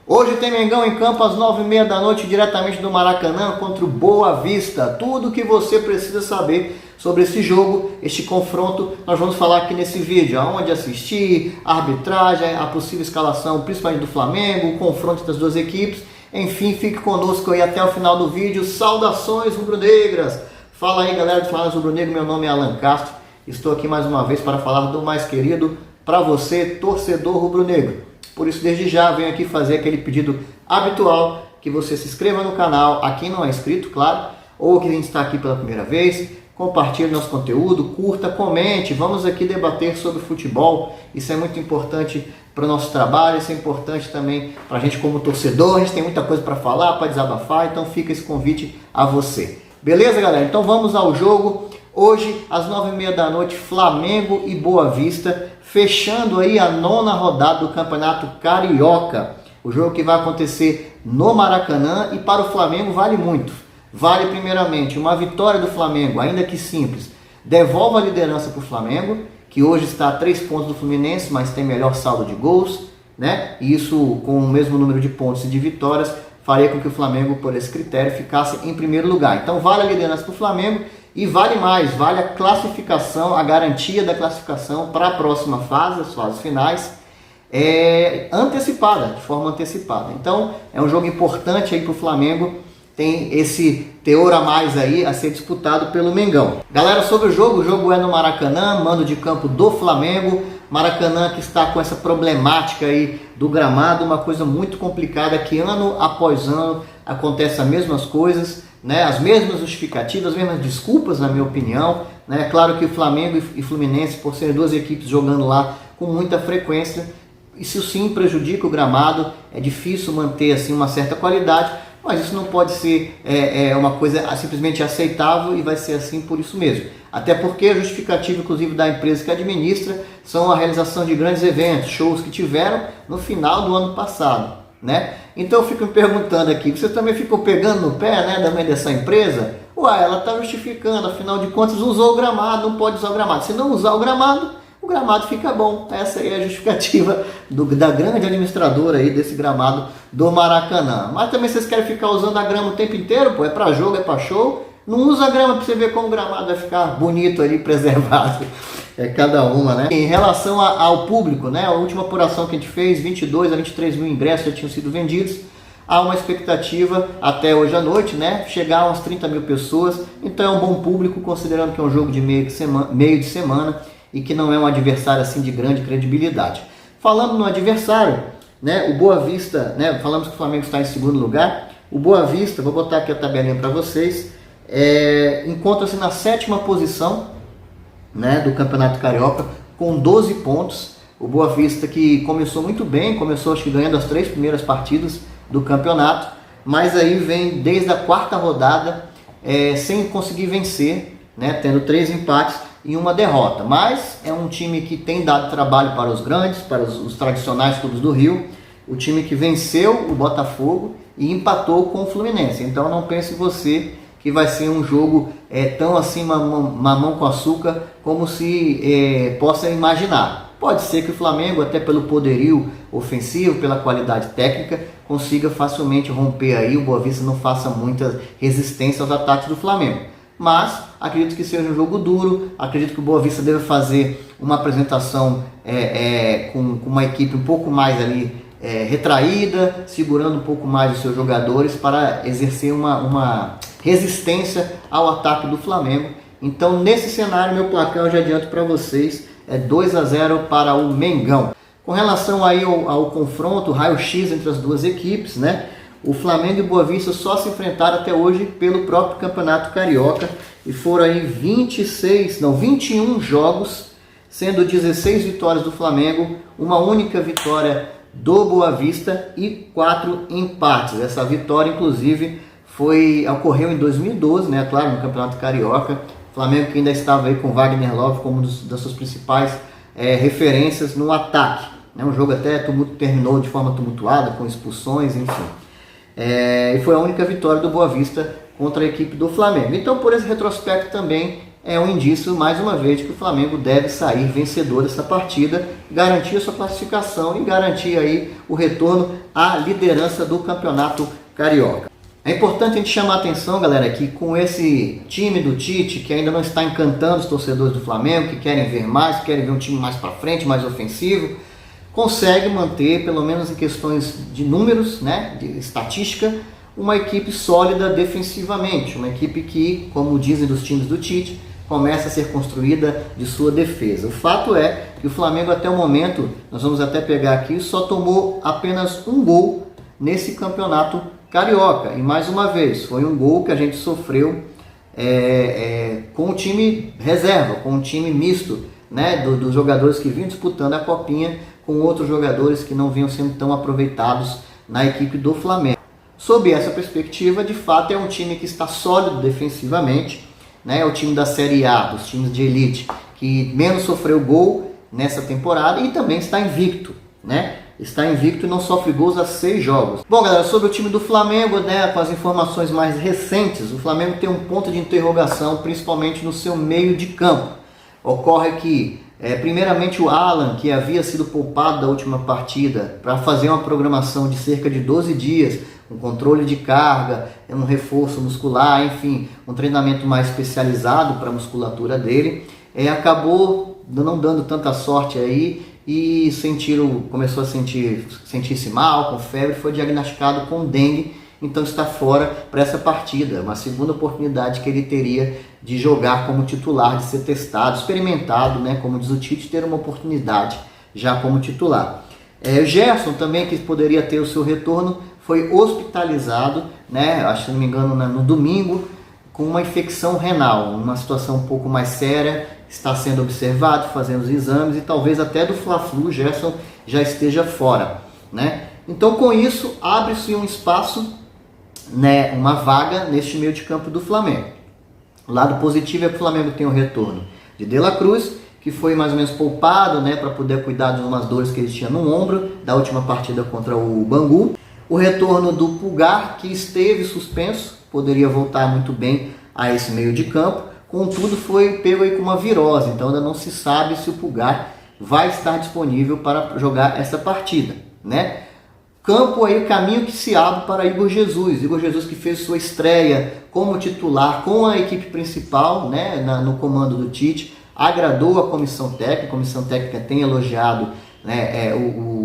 Hoje tem Mengão em campo às 9h30 da noite, diretamente do Maracanã contra o Boa Vista. Tudo o que você precisa saber sobre esse jogo, este confronto, nós vamos falar aqui nesse vídeo. Aonde assistir, a arbitragem, a possível escalação, principalmente do Flamengo, o confronto das duas equipes. Enfim, fique conosco aí até o final do vídeo. Saudações rubro-negras! Fala aí, galera do Faladas Rubro-Negro, meu nome é Alan Castro. Estou aqui mais uma vez para falar do mais querido para você, torcedor rubro-negro. Por isso, desde já, venho aqui fazer aquele pedido habitual, que você se inscreva no canal, a quem não é inscrito, claro, ou quem está aqui pela primeira vez, compartilhe nosso conteúdo, curta, comente, vamos aqui debater sobre futebol. Isso é muito importante para o nosso trabalho, isso é importante também para a gente como torcedor, a gente tem muita coisa para falar, para desabafar, então fica esse convite a você. Beleza, galera? Então vamos ao jogo. Hoje, às 9h30 da noite, Flamengo e Boa Vista, fechando aí a 9ª rodada do Campeonato Carioca. O jogo que vai acontecer no Maracanã e para o Flamengo vale muito. Vale primeiramente uma vitória do Flamengo, ainda que simples, devolve a liderança para o Flamengo, que hoje está a 3 pontos do Fluminense, mas tem melhor saldo de gols, né? E isso com o mesmo número de pontos e de vitórias faria com que o Flamengo, por esse critério, ficasse em primeiro lugar. Então vale a liderança para o Flamengo. E vale mais, vale a classificação, a garantia da classificação para a próxima fase, as fases finais, antecipada, de forma antecipada. Então é um jogo importante aí para o Flamengo, tem esse teor a mais aí a ser disputado pelo Mengão. Galera, sobre o jogo é no Maracanã, mando de campo do Flamengo. Maracanã que está com essa problemática aí do gramado, uma coisa muito complicada que ano após ano acontece as mesmas coisas, né? As mesmas justificativas, as mesmas desculpas, na minha opinião, né? Claro que o Flamengo e Fluminense, por serem duas equipes jogando lá com muita frequência, isso sim prejudica o gramado, é difícil manter assim uma certa qualidade, mas isso não pode ser uma coisa simplesmente aceitável e vai ser assim por isso mesmo. Até porque a justificativa, inclusive, da empresa que administra são a realização de grandes eventos, shows que tiveram no final do ano passado, né? Então eu fico me perguntando aqui, você também ficou pegando no pé, né, também dessa empresa? Uai, ela está justificando, afinal de contas usou o gramado, não pode usar o gramado. Se não usar o gramado fica bom. Essa aí é a justificativa da grande administradora aí desse gramado do Maracanã. Mas também vocês querem ficar usando a grama o tempo inteiro? Pô, é para jogo, é para show. Não usa a grama para você ver como o gramado vai ficar bonito ali, preservado. É cada uma, né? Em relação ao público, né? A última apuração que a gente fez, 22 a 23 mil ingressos já tinham sido vendidos. Há uma expectativa até hoje à noite, né? Chegar a umas 30 mil pessoas. Então é um bom público, considerando que é um jogo de meio de semana e que não é um adversário assim de grande credibilidade. Falando no adversário, né? O Boa Vista, né? Falamos que o Flamengo está em segundo lugar. O Boa Vista, vou botar aqui a tabelinha para vocês, encontra-se na 7ª posição, né, do Campeonato Carioca, com 12 pontos. O Boa Vista que começou muito bem, começou acho que ganhando as 3 primeiras partidas do campeonato, mas aí vem desde a 4ª rodada sem conseguir vencer, né, tendo 3 empates e uma derrota. Mas é um time que tem dado trabalho para os grandes, para os tradicionais clubes do Rio, o time que venceu o Botafogo e empatou com o Fluminense. Então não pense você que vai ser um jogo tão assim mamão com açúcar como se possa imaginar. Pode ser que o Flamengo, até pelo poderio ofensivo, pela qualidade técnica, consiga facilmente romper aí, o Boa Vista não faça muita resistência aos ataques do Flamengo. Mas acredito que seja um jogo duro, acredito que o Boa Vista deve fazer uma apresentação com uma equipe um pouco mais ali retraída, segurando um pouco mais os seus jogadores para exercer uma resistência ao ataque do Flamengo. Então nesse cenário meu placar eu já adianto para vocês, é 2-0 para o Mengão. Com relação aí ao confronto, raio-x entre as duas equipes, né? O Flamengo e o Boa Vista só se enfrentaram até hoje pelo próprio Campeonato Carioca e foram aí 21 jogos, sendo 16 vitórias do Flamengo, uma única vitória do Boa Vista e 4 empates. Essa vitória, inclusive, ocorreu em 2012, né? Claro, no Campeonato Carioca. O Flamengo que ainda estava aí com Wagner Love como das suas principais referências no ataque. Né? Um jogo até terminou de forma tumultuada, com expulsões, enfim. E foi a única vitória do Boa Vista contra a equipe do Flamengo. Então, por esse retrospecto também, é um indício, mais uma vez, de que o Flamengo deve sair vencedor dessa partida, garantir a sua classificação e garantir aí o retorno à liderança do Campeonato Carioca. É importante a gente chamar a atenção, galera, que com esse time do Tite, que ainda não está encantando os torcedores do Flamengo, que querem ver mais, que querem ver um time mais para frente, mais ofensivo, consegue manter, pelo menos em questões de números, né, de estatística, uma equipe sólida defensivamente, uma equipe que, como dizem dos times do Tite, começa a ser construída de sua defesa. O fato é que o Flamengo até o momento, nós vamos até pegar aqui, só tomou apenas um gol nesse campeonato carioca. E mais uma vez, foi um gol que a gente sofreu com o time reserva, com o time misto, né, dos jogadores que vinham disputando a copinha com outros jogadores que não vinham sendo tão aproveitados na equipe do Flamengo. Sob essa perspectiva, de fato é um time que está sólido defensivamente, né? É o time da Série A, dos times de elite, que menos sofreu gol nessa temporada e também está invicto, né? Está invicto e não sofre gols há 6 jogos. Bom, galera, sobre o time do Flamengo, né, com as informações mais recentes, o Flamengo tem um ponto de interrogação, principalmente no seu meio de campo. Ocorre que, primeiramente, o Alan, que havia sido poupado da última partida para fazer uma programação de cerca de 12 dias, um controle de carga, um reforço muscular, enfim, um treinamento mais especializado para a musculatura dele, acabou não dando tanta sorte aí e começou a sentir-se mal, com febre, foi diagnosticado com dengue, então está fora para essa partida, uma segunda oportunidade que ele teria de jogar como titular, de ser testado, experimentado, né, como diz o Tite, ter uma oportunidade já como titular. O Gerson também, que poderia ter o seu retorno, foi hospitalizado, né, acho que não me engano, no domingo, com uma infecção renal, uma situação um pouco mais séria, está sendo observado, fazendo os exames e talvez até do Fla-Flu, Gerson já esteja fora, né? Então, com isso, abre-se um espaço, né, uma vaga neste meio de campo do Flamengo. O lado positivo é que o Flamengo tem o retorno de De La Cruz, que foi mais ou menos poupado, né, para poder cuidar de umas dores que ele tinha no ombro da última partida contra o Bangu. O retorno do Pulgar, que esteve suspenso, poderia voltar muito bem a esse meio de campo, contudo foi pego aí com uma virose, então ainda não se sabe se o Pulgar vai estar disponível para jogar essa partida, né? Campo aí, o caminho que se abre para Igor Jesus que fez sua estreia como titular com a equipe principal, né, no comando do Tite, agradou a comissão técnica tem elogiado, né,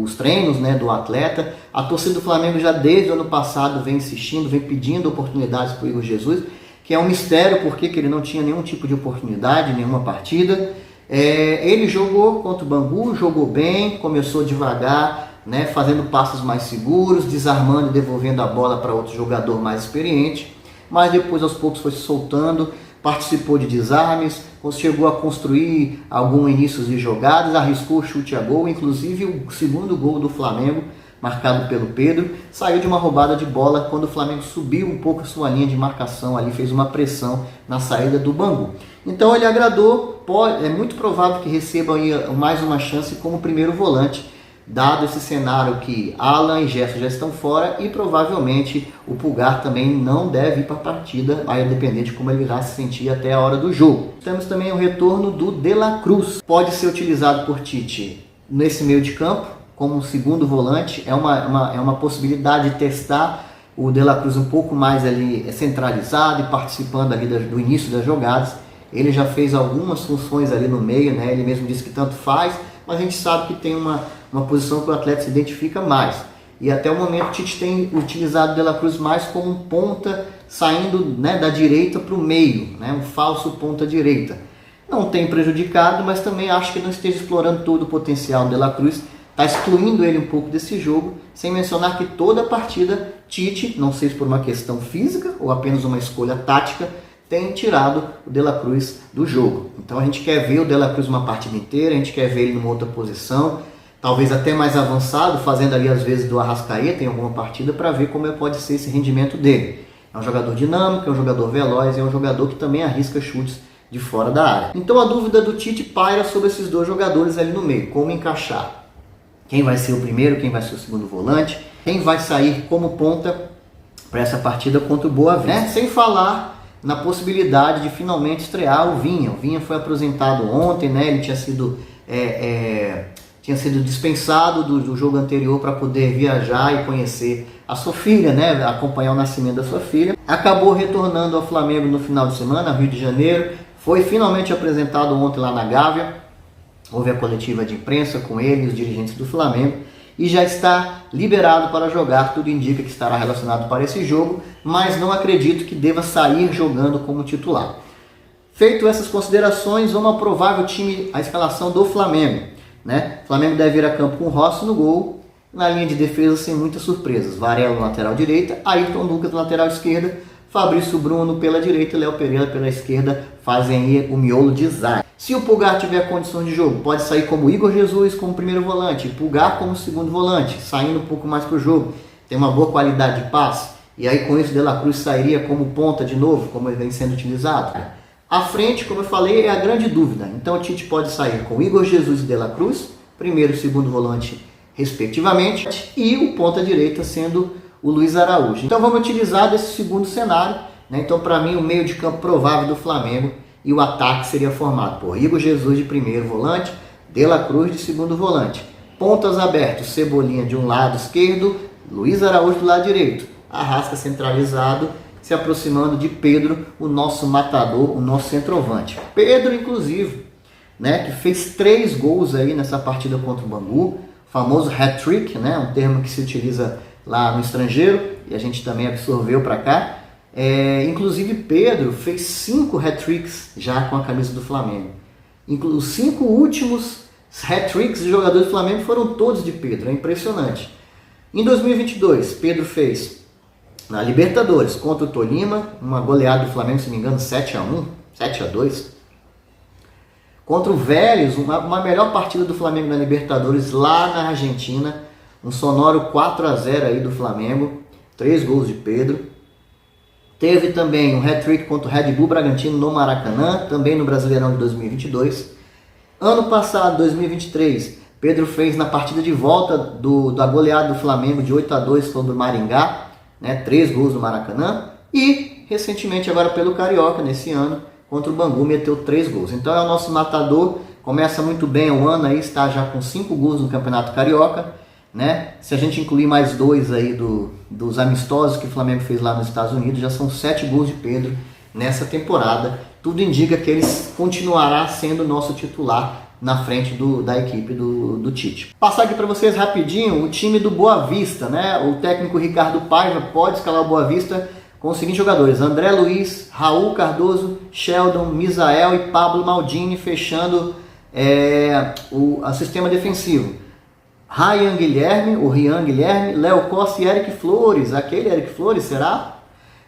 os treinos, né, do atleta. A torcida do Flamengo já desde o ano passado vem insistindo, vem pedindo oportunidades para o Igor Jesus, que é um mistério porque ele não tinha nenhum tipo de oportunidade, nenhuma partida. Ele jogou contra o Bangu, jogou bem, começou devagar, né, fazendo passos mais seguros, desarmando e devolvendo a bola para outro jogador mais experiente, mas depois aos poucos foi se soltando, participou de desarmes, chegou a construir alguns inícios de jogadas, arriscou o chute a gol, inclusive o segundo gol do Flamengo, marcado pelo Pedro, saiu de uma roubada de bola quando o Flamengo subiu um pouco a sua linha de marcação ali, fez uma pressão na saída do Bangu. Então ele agradou, é muito provável que receba aí mais uma chance como primeiro volante, dado esse cenário que Alan e Gerson já estão fora e provavelmente o Pulgar também não deve ir para a partida, vai depender de como ele irá se sentir até a hora do jogo. Temos também o retorno do De La Cruz, pode ser utilizado por Tite nesse meio de campo como um segundo volante, é uma possibilidade de testar o De La Cruz um pouco mais ali centralizado e participando ali do início das jogadas. Ele já fez algumas funções ali no meio, né? Ele mesmo disse que tanto faz, mas a gente sabe que tem uma posição que o atleta se identifica mais. E até o momento o Tite tem utilizado o De La Cruz mais como um ponta saindo, né, da direita para o meio, né, um falso ponta direita. Não tem prejudicado, mas também acho que não esteja explorando todo o potencial do De La Cruz, está excluindo ele um pouco desse jogo, sem mencionar que toda a partida Tite, não sei se por uma questão física ou apenas uma escolha tática, tem tirado o De La Cruz do jogo. Então a gente quer ver o De La Cruz uma partida inteira, a gente quer ver ele numa outra posição, talvez até mais avançado, fazendo ali às vezes do Arrascaeta em alguma partida, para ver como pode ser esse rendimento dele. É um jogador dinâmico, é um jogador veloz, é um jogador que também arrisca chutes de fora da área. Então a dúvida do Tite paira sobre esses dois jogadores ali no meio, como encaixar. Quem vai ser o primeiro, quem vai ser o segundo volante, quem vai sair como ponta para essa partida contra o Boa Vista. Sem falar na possibilidade de finalmente estrear o Vinha. O Vinha foi apresentado ontem, né? Ele tinha sido dispensado do jogo anterior para poder viajar e conhecer a sua filha, né? Acompanhar o nascimento da sua filha. Acabou retornando ao Flamengo no final de semana, Rio de Janeiro. Foi finalmente apresentado ontem lá na Gávea. Houve a coletiva de imprensa com ele e os dirigentes do Flamengo. E já está liberado para jogar, tudo indica que estará relacionado para esse jogo, mas não acredito que deva sair jogando como titular. Feito essas considerações, vamos ao provável time, a escalação do Flamengo, né? O Flamengo deve ir a campo com Rossi no gol, na linha de defesa sem muitas surpresas. Varela na lateral direita, Ayrton Lucas na lateral esquerda, Fabrício Bruno pela direita e Léo Pereira pela esquerda fazem aí o miolo de zaga. Se o Pulgar tiver condições de jogo, pode sair como Igor Jesus como primeiro volante, Pulgar como segundo volante, saindo um pouco mais para o jogo. Tem uma boa qualidade de passe, e aí com isso De La Cruz sairia como ponta de novo, como ele vem sendo utilizado. À frente, como eu falei, é a grande dúvida. Então o Tite pode sair com Igor Jesus e De La Cruz, primeiro e segundo volante respectivamente, e o ponta direita sendo o Luiz Araújo. Então vamos utilizar desse segundo cenário, né? Então para mim o meio de campo provável do Flamengo e o ataque seria formado por Igor Jesus de primeiro volante, De La Cruz de segundo volante. Pontas abertos, Cebolinha de um lado esquerdo, Luiz Araújo do lado direito. Arrasca centralizado, se aproximando de Pedro, o nosso matador, o nosso centroavante. Pedro, inclusive, né, que fez 3 gols aí nessa partida contra o Bangu, famoso hat-trick, né, um termo que se utiliza lá no estrangeiro e a gente também absorveu para cá. Inclusive Pedro fez 5 hat-tricks já com a camisa do Flamengo. Os 5 últimos hat-tricks de jogadores do Flamengo foram todos de Pedro, é impressionante. Em 2022, Pedro fez na Libertadores contra o Tolima, uma goleada do Flamengo, se não me engano, 7-1, 7-2. Contra o Vélez, uma melhor partida do Flamengo na Libertadores lá na Argentina, um sonoro 4-0 aí do Flamengo, 3 gols de Pedro. Teve também um hat-trick contra o Red Bull Bragantino no Maracanã, também no Brasileirão de 2022. Ano passado, 2023, Pedro fez na partida de volta da goleada do Flamengo de 8-2 contra o Maringá, né, 3 gols no Maracanã. E, recentemente, agora pelo Carioca, nesse ano, contra o Bangu, meteu 3 gols. Então é o nosso matador, começa muito bem o ano, aí está já com 5 gols no Campeonato Carioca. Né? Se a gente incluir mais 2 aí dos amistosos que o Flamengo fez lá nos Estados Unidos, já são 7 gols de Pedro nessa temporada. Tudo indica que ele continuará sendo nosso titular na frente da equipe do Tite. Passar aqui para vocês rapidinho o time do Boa Vista, né? O técnico Ricardo Paiva pode escalar o Boa Vista com os seguintes jogadores: André Luiz, Raul Cardoso, Sheldon, Misael e Pablo Maldini, fechando o sistema defensivo. Rian Guilherme, Léo Costa e Eric Flores. Aquele Eric Flores, será?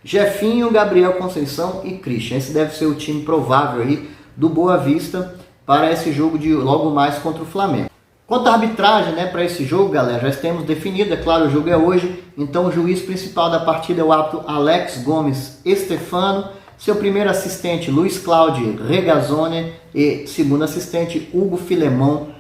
Jefinho, Gabriel Conceição e Christian. Esse deve ser o time provável aí do Boa Vista para esse jogo de logo mais contra o Flamengo. Quanto à arbitragem, né, para esse jogo, galera, já temos definido, é claro, o jogo é hoje. Então o juiz principal da partida é o árbitro Alex Gomes Estefano, seu primeiro assistente Luiz Cláudio Regazzoni e segundo assistente Hugo Filemon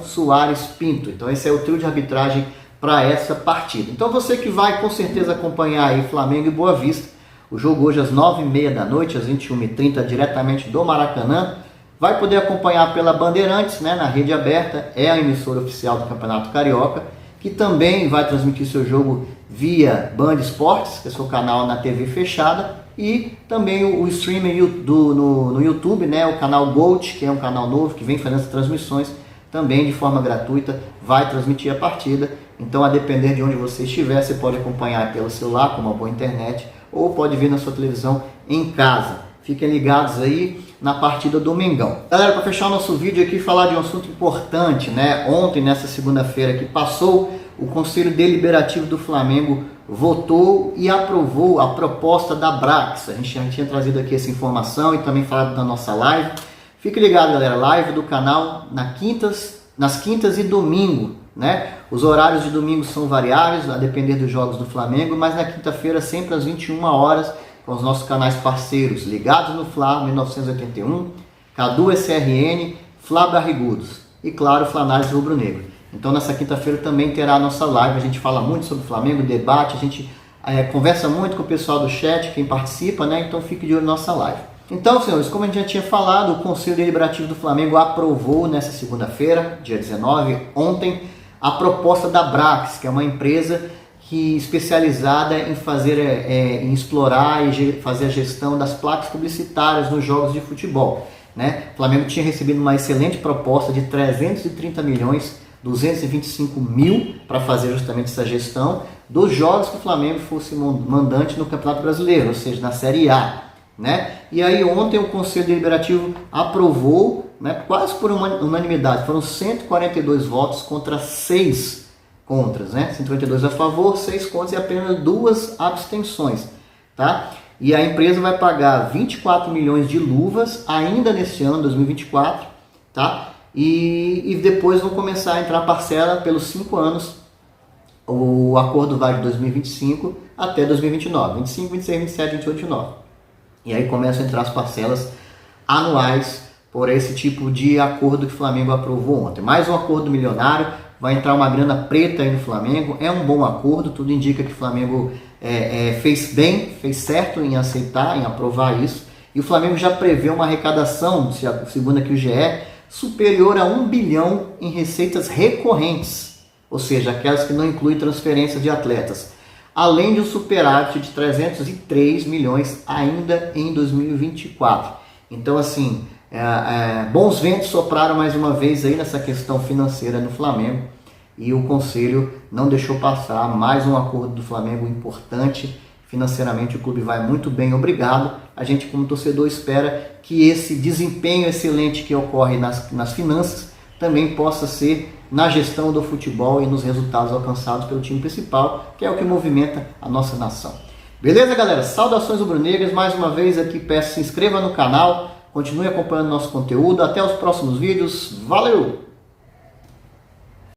Soares Pinto. Então esse é o trio de arbitragem para essa partida. Então você que vai com certeza acompanhar aí Flamengo e Boa Vista, o jogo hoje às 9h30 da noite, às 21h30, diretamente do Maracanã, vai poder acompanhar pela Bandeirantes, né, na rede aberta, é a emissora oficial do Campeonato Carioca, que também vai transmitir seu jogo via Band Esportes, que é seu canal na TV fechada, e também o streaming no YouTube, né, o canal Gold, que é um canal novo que vem fazendo essas transmissões, também de forma gratuita, vai transmitir a partida. Então, a depender de onde você estiver, você pode acompanhar pelo celular, com uma boa internet, ou pode ver na sua televisão em casa. Fiquem ligados aí na partida do Mengão. Galera, para fechar o nosso vídeo aqui, falar de um assunto importante, né? Ontem, nessa segunda-feira que passou, o Conselho Deliberativo do Flamengo votou e aprovou a proposta da Brax. A gente já tinha trazido aqui essa informação e também falado na nossa live. Fique ligado, galera, live do canal nas quintas e domingo, né? Os horários de domingo são variáveis, a depender dos jogos do Flamengo, mas na quinta-feira sempre às 21 horas, com os nossos canais parceiros Ligados no Fla 1981, Cadu SRN, Fla Barrigudos e, claro, Flanales Rubro Negro. Então nessa quinta-feira também terá a nossa live, a gente fala muito sobre o Flamengo, debate, a gente conversa muito com o pessoal do chat, quem participa, né? Então fique de olho na nossa live. Então, senhores, como a gente já tinha falado, o Conselho Deliberativo do Flamengo aprovou nessa segunda-feira, dia 19, ontem, a proposta da Brax, que é uma empresa especializada em em explorar e fazer a gestão das placas publicitárias nos jogos de futebol, né? O Flamengo tinha recebido uma excelente proposta de 330 milhões 225 mil para fazer justamente essa gestão dos jogos que o Flamengo fosse mandante no Campeonato Brasileiro, ou seja, na Série A, né? E aí ontem o Conselho Deliberativo aprovou, né, quase por unanimidade, foram 142 votos contra 6 contras, né? 142 a favor, 6 contras e apenas 2 abstenções, tá? E a empresa vai pagar 24 milhões de luvas ainda neste ano, 2024, tá? E depois vão começar a entrar parcela pelos 5 anos. O acordo vai de 2025 até 2029, 25, 26, 27, 28, 29. E aí começam a entrar as parcelas anuais por esse tipo de acordo que o Flamengo aprovou ontem. Mais um acordo milionário, vai entrar uma grana preta aí no Flamengo, é um bom acordo, tudo indica que o Flamengo fez bem, fez certo em aceitar, em aprovar isso. E o Flamengo já prevê uma arrecadação, segundo aqui o GE, superior a 1 bilhão em receitas recorrentes, ou seja, aquelas que não incluem transferência de atletas, além de um superávit de 303 milhões ainda em 2024. Então, assim, bons ventos sopraram mais uma vez aí nessa questão financeira no Flamengo e o Conselho não deixou passar mais um acordo do Flamengo importante. Financeiramente o clube vai muito bem, obrigado. A gente como torcedor espera que esse desempenho excelente que ocorre nas finanças também possa ser na gestão do futebol e nos resultados alcançados pelo time principal, que é o que movimenta a nossa nação. Beleza, galera? Saudações rubro-negras. Mais uma vez aqui peço que se inscreva no canal, continue acompanhando nosso conteúdo. Até os próximos vídeos. Valeu!